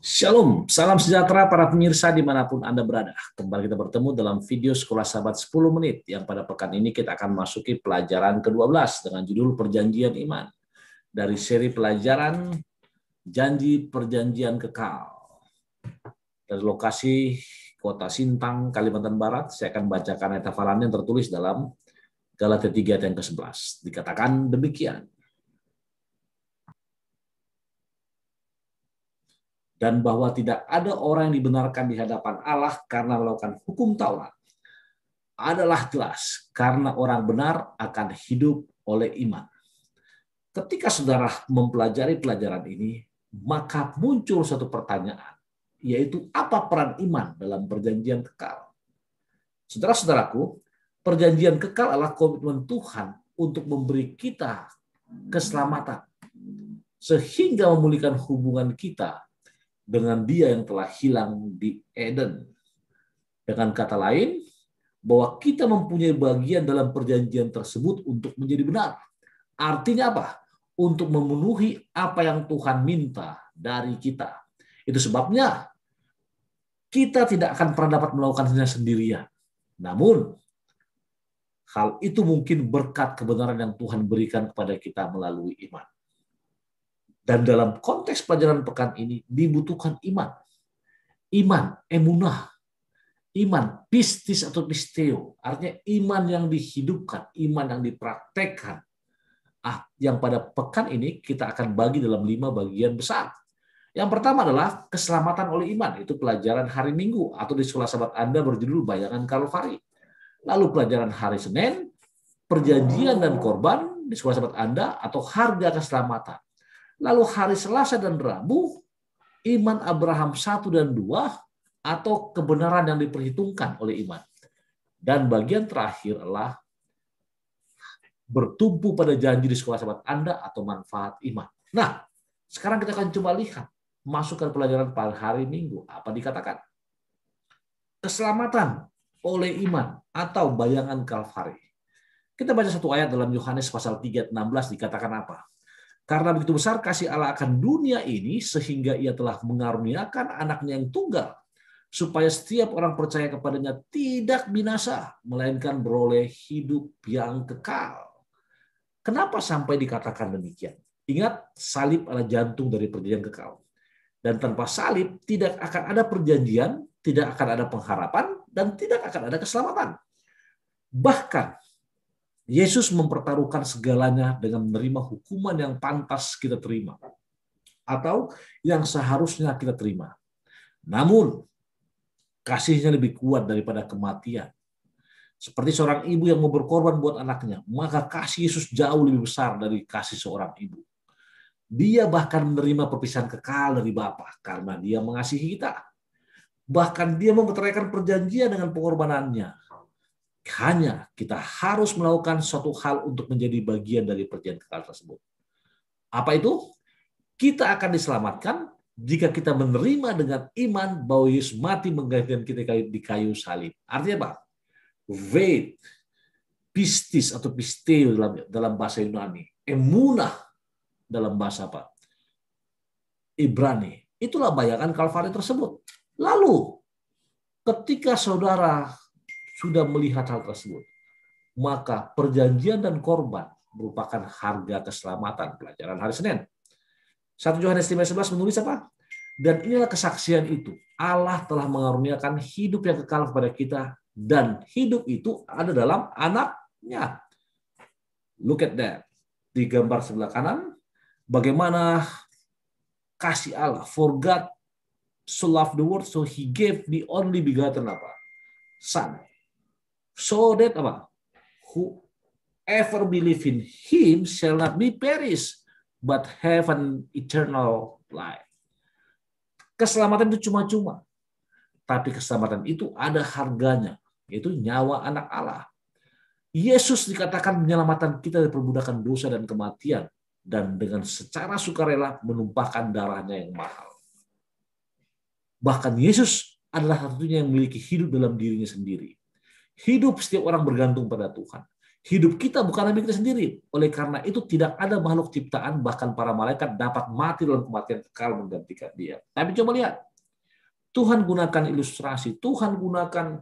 Shalom, salam sejahtera para pemirsa dimanapun Anda berada. Kembali kita bertemu dalam video Sekolah Sahabat 10 menit, yang pada pekan ini kita akan masuki pelajaran ke-12 dengan judul Perjanjian Iman. Dari seri pelajaran Janji Perjanjian Kekal. Dari lokasi Kota Sintang, Kalimantan Barat, saya akan bacakan ayat hafalan yang tertulis dalam Galatia 3 ayat yang ke-11. Dikatakan demikian. Dan bahwa tidak ada orang yang dibenarkan di hadapan Allah karena melakukan hukum Taurat adalah jelas, karena orang benar akan hidup oleh iman. Ketika saudara mempelajari pelajaran ini, maka muncul satu pertanyaan, yaitu apa peran iman dalam perjanjian kekal? Saudara-saudaraku, perjanjian kekal adalah komitmen Tuhan untuk memberi kita keselamatan, sehingga memulihkan hubungan kita dengan Dia yang telah hilang di Eden. Dengan kata lain, bahwa kita mempunyai bagian dalam perjanjian tersebut untuk menjadi benar. Artinya apa? Untuk memenuhi apa yang Tuhan minta dari kita. Itu sebabnya kita tidak akan pernah dapat melakukannya sendirian. Namun, hal itu mungkin berkat kebenaran yang Tuhan berikan kepada kita melalui iman. Dan dalam konteks pelajaran pekan ini dibutuhkan iman. Iman, emunah, iman, pistis atau pisteo, artinya iman yang dihidupkan, iman yang dipraktekkan. Yang pada pekan ini kita akan bagi dalam 5 bagian besar. Yang pertama adalah keselamatan oleh iman, itu pelajaran hari Minggu atau di sekolah sahabat Anda berjudul Bayangan Kalvari. Lalu pelajaran hari Senin, perjanjian dan korban di sekolah sahabat Anda atau harga keselamatan. Lalu hari Selasa dan Rabu, iman Abraham 1 dan 2 atau kebenaran yang diperhitungkan oleh iman. Dan bagian terakhir adalah bertumpu pada janji di sekolah sahabat Anda atau manfaat iman. Nah, sekarang kita akan coba lihat, masukkan pelajaran pada hari Minggu. Apa dikatakan? Keselamatan oleh iman atau bayangan Kalvari. Kita baca satu ayat dalam Yohanes pasal 3 ayat 16, dikatakan apa? Karena begitu besar kasih Allah akan dunia ini, sehingga Ia telah mengaruniakan anaknya yang tunggal, supaya setiap orang percaya kepadanya tidak binasa, melainkan beroleh hidup yang kekal. Kenapa sampai dikatakan demikian? Ingat, salib adalah jantung dari perjanjian kekal. Dan tanpa salib tidak akan ada perjanjian, tidak akan ada pengharapan, dan tidak akan ada keselamatan. Bahkan Yesus mempertaruhkan segalanya dengan menerima hukuman yang pantas kita terima, atau yang seharusnya kita terima. Namun, kasihnya lebih kuat daripada kematian. Seperti seorang ibu yang mau berkorban buat anaknya, maka kasih Yesus jauh lebih besar dari kasih seorang ibu. Dia bahkan menerima perpisahan kekal dari Bapa karena Dia mengasihi kita. Bahkan Dia mempercayakan perjanjian dengan pengorbanannya. Hanya kita harus melakukan suatu hal untuk menjadi bagian dari perjanjian kekal tersebut. Apa itu? Kita akan diselamatkan jika kita menerima dengan iman bahwa Yesus mati menggantikan kita di kayu salib. Artinya apa? Faith, pistis atau pisteo dalam bahasa Yunani, emunah dalam bahasa apa? Ibrani. Itulah bayangan Kalvari tersebut. Lalu, ketika saudara sudah melihat hal tersebut, maka perjanjian dan korban merupakan harga keselamatan. Pelajaran hari Senin. 1 Yohanes 5:11 menulis apa? Dan inilah kesaksian itu. Allah telah mengaruniakan hidup yang kekal kepada kita, dan hidup itu ada dalam anaknya. Look at that. Di gambar sebelah kanan, bagaimana kasih Allah. For God so loved the world, so He gave the only begotten apa? Son. So that apa? Whoever believe in Him shall not be perished, but have an eternal life. Keselamatan itu cuma-cuma, tapi keselamatan itu ada harganya, yaitu nyawa anak Allah. Yesus dikatakan menyelamatkan kita dari perbudakan dosa dan kematian, dan dengan secara sukarela menumpahkan darahnya yang mahal. Bahkan Yesus adalah satunya yang memiliki hidup dalam dirinya sendiri. Hidup setiap orang bergantung pada Tuhan. Hidup kita bukanlah milik kita sendiri. Oleh karena itu tidak ada makhluk ciptaan, bahkan para malaikat dapat mati dalam kematian kekal menggantikan dia. Tapi coba lihat, Tuhan gunakan ilustrasi, Tuhan gunakan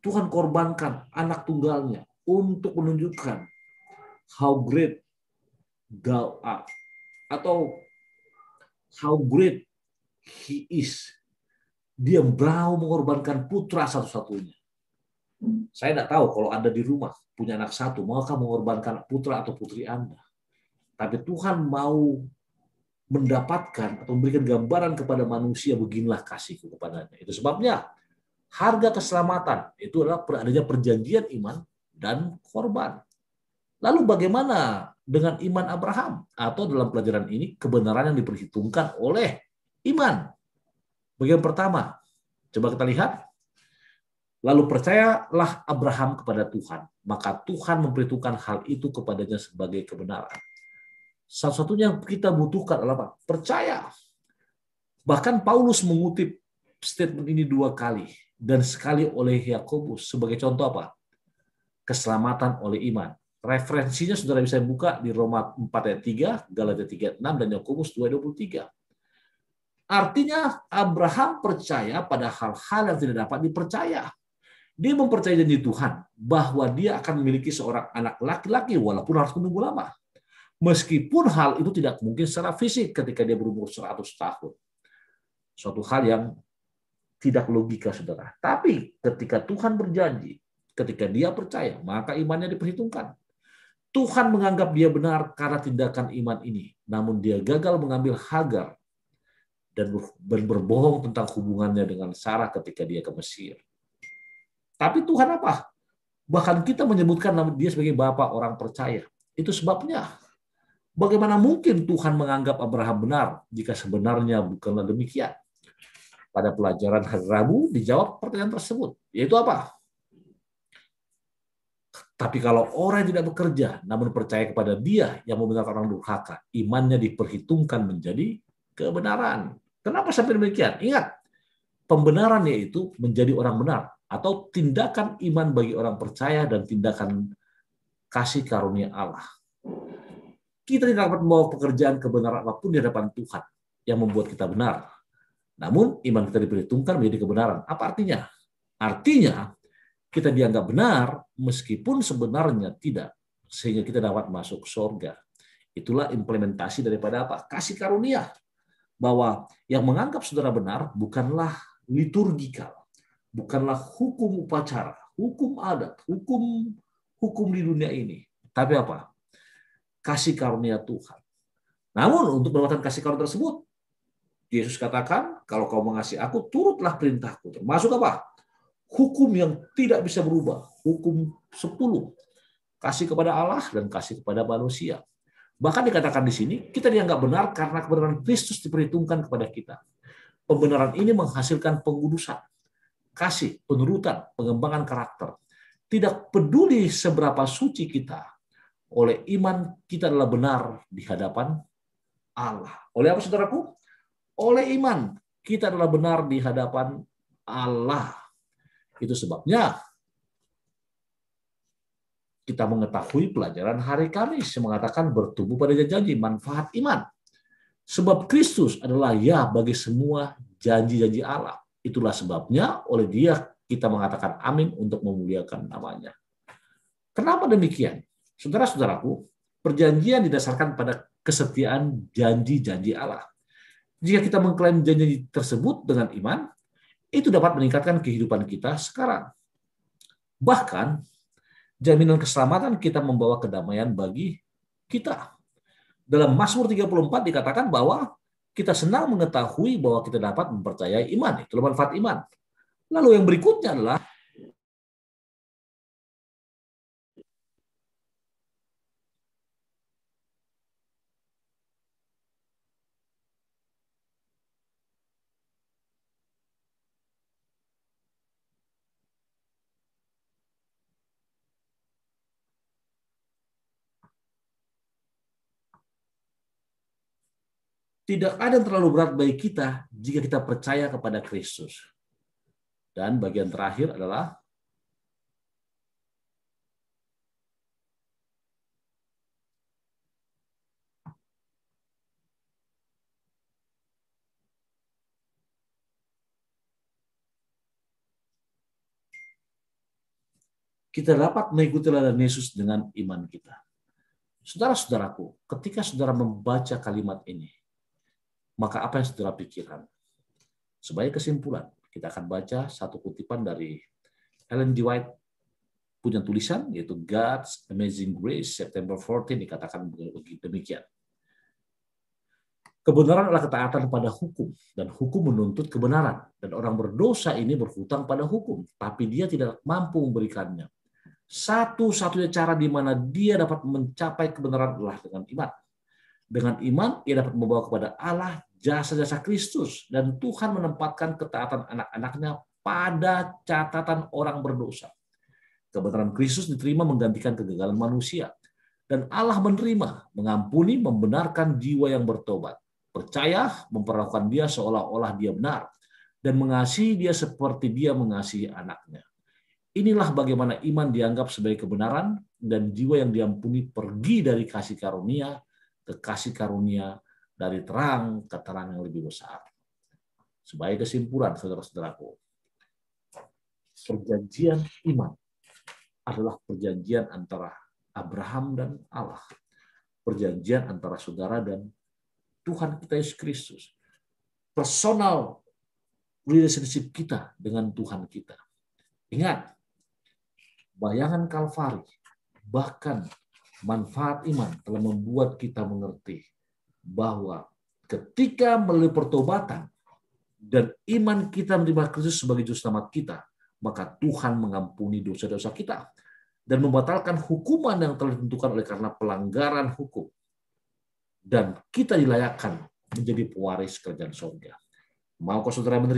Tuhan korbankan anak tunggalnya untuk menunjukkan how great God are, atau how great He is. Dia mau mengorbankan putra satu-satunya. Saya tidak tahu kalau Anda di rumah punya anak satu, maukah mengorbankan putra atau putri Anda? Tapi Tuhan mau mendapatkan atau memberikan gambaran kepada manusia, beginilah kasihku kepadanya. Itu sebabnya harga keselamatan itu adalah adanya perjanjian iman dan korban. Lalu bagaimana dengan iman Abraham? Atau dalam pelajaran ini kebenaran yang diperhitungkan oleh iman. Bagian pertama, coba kita lihat. Lalu percayalah Abraham kepada Tuhan, maka Tuhan memperhitungkan hal itu kepadanya sebagai kebenaran. Satu-satunya yang kita butuhkan adalah apa? Percaya. Bahkan Paulus mengutip statement ini 2 kali, dan sekali oleh Yakobus sebagai contoh apa? Keselamatan oleh iman. Referensinya saudara bisa buka di Roma 4 ayat 3, Galatia 3 ayat 6, dan Yakobus 2 ayat 23. Artinya Abraham percaya pada hal-hal yang tidak dapat dipercaya. Dia mempercayai janji Tuhan bahwa dia akan memiliki seorang anak laki-laki walaupun harus menunggu lama. Meskipun hal itu tidak mungkin secara fisik ketika dia berumur 100 tahun. Suatu hal yang tidak logika, saudara. Tapi ketika Tuhan berjanji, ketika dia percaya, maka imannya diperhitungkan. Tuhan menganggap dia benar karena tindakan iman ini. Namun dia gagal mengambil Hagar dan berbohong tentang hubungannya dengan Sarah ketika dia ke Mesir. Tapi Tuhan apa? Bahkan kita menyebutkan dia sebagai Bapa orang percaya. Itu sebabnya bagaimana mungkin Tuhan menganggap Abraham benar jika sebenarnya bukanlah demikian? Pada pelajaran hari Rabu dijawab pertanyaan tersebut, yaitu apa? Tapi kalau orang yang tidak bekerja namun percaya kepada Dia yang membenarkan orang durhaka, imannya diperhitungkan menjadi kebenaran. Kenapa sampai demikian? Ingat, pembenaran yaitu menjadi orang benar, atau tindakan iman bagi orang percaya dan tindakan kasih karunia Allah. Kita tidak dapat membawa pekerjaan kebenaran apapun di hadapan Tuhan yang membuat kita benar. Namun iman kita diperhitungkan menjadi kebenaran. Apa artinya? Artinya kita dianggap benar meskipun sebenarnya tidak, sehingga kita dapat masuk surga. Itulah implementasi daripada apa? Kasih karunia. Bahwa yang menganggap saudara benar bukanlah liturgikal, bukanlah hukum upacara, hukum adat, hukum di dunia ini. Tapi apa? Kasih karunia Tuhan. Namun untuk mendapatkan kasih karunia tersebut, Yesus katakan, kalau kau mengasihi aku, turutlah perintahku. Termasuk apa? Hukum yang tidak bisa berubah. Hukum 10. Kasih kepada Allah dan kasih kepada manusia. Bahkan dikatakan di sini, kita dianggap benar karena kebenaran Kristus diperhitungkan kepada kita. Pembenaran ini menghasilkan pengudusan, kasih, penurutan, pengembangan karakter. Tidak peduli seberapa suci kita, oleh iman kita adalah benar di hadapan Allah. Oleh apa, saudaraku? Oleh iman kita adalah benar di hadapan Allah. Itu sebabnya kita mengetahui pelajaran hari Kamis yang mengatakan bertumbuh pada janji manfaat iman. Sebab Kristus adalah ya bagi semua janji-janji Allah. Itulah sebabnya oleh Dia kita mengatakan amin untuk memuliakan namanya. Kenapa demikian? Saudara-saudaraku, perjanjian didasarkan pada kesetiaan janji-janji Allah. Jika kita mengklaim janji tersebut dengan iman, itu dapat meningkatkan kehidupan kita sekarang. Bahkan, jaminan keselamatan kita membawa kedamaian bagi kita. Dalam Mazmur 34 dikatakan bahwa kita senang mengetahui bahwa kita dapat mempercayai iman. Itulah manfaat iman. Lalu yang berikutnya adalah tidak ada yang terlalu berat bagi kita jika kita percaya kepada Kristus. Dan bagian terakhir adalah kita dapat mengikuti teladan Yesus dengan iman kita. Saudara-saudaraku, ketika saudara membaca kalimat ini, maka apa yang saudara pikirkan? Sebagai kesimpulan, kita akan baca satu kutipan dari Ellen G. White punya tulisan, yaitu God's Amazing Grace, September 14, dikatakan demikian. Kebenaran adalah ketaatan pada hukum, dan hukum menuntut kebenaran. Dan orang berdosa ini berhutang pada hukum, tapi dia tidak mampu memberikannya. Satu-satunya cara di mana dia dapat mencapai kebenaran adalah dengan iman. Dengan iman, ia dapat membawa kepada Allah jasa-jasa Kristus, dan Tuhan menempatkan ketaatan anak-anaknya pada catatan orang berdosa. Kebenaran Kristus diterima menggantikan kegagalan manusia, dan Allah menerima, mengampuni, membenarkan jiwa yang bertobat, percaya, memperlakukan dia seolah-olah dia benar, dan mengasihi dia seperti dia mengasihi anaknya. Inilah bagaimana iman dianggap sebagai kebenaran, dan jiwa yang diampuni pergi dari kasih karunia ke kasih karunia, dari terang ke terang yang lebih besar. Sebagai kesimpulan, saudara-saudaraku, perjanjian iman adalah perjanjian antara Abraham dan Allah. Perjanjian antara saudara dan Tuhan kita Yesus Kristus. Personal relationship kita dengan Tuhan kita. Ingat, bayangan Kalvari, bahkan manfaat iman telah membuat kita mengerti bahwa ketika melalui pertobatan dan iman kita menerima Kristus sebagai juru selamat kita, maka Tuhan mengampuni dosa-dosa kita dan membatalkan hukuman yang telah ditentukan oleh karena pelanggaran hukum. Dan kita dilayakkan menjadi pewaris kerajaan surga. Maukah saudara menerima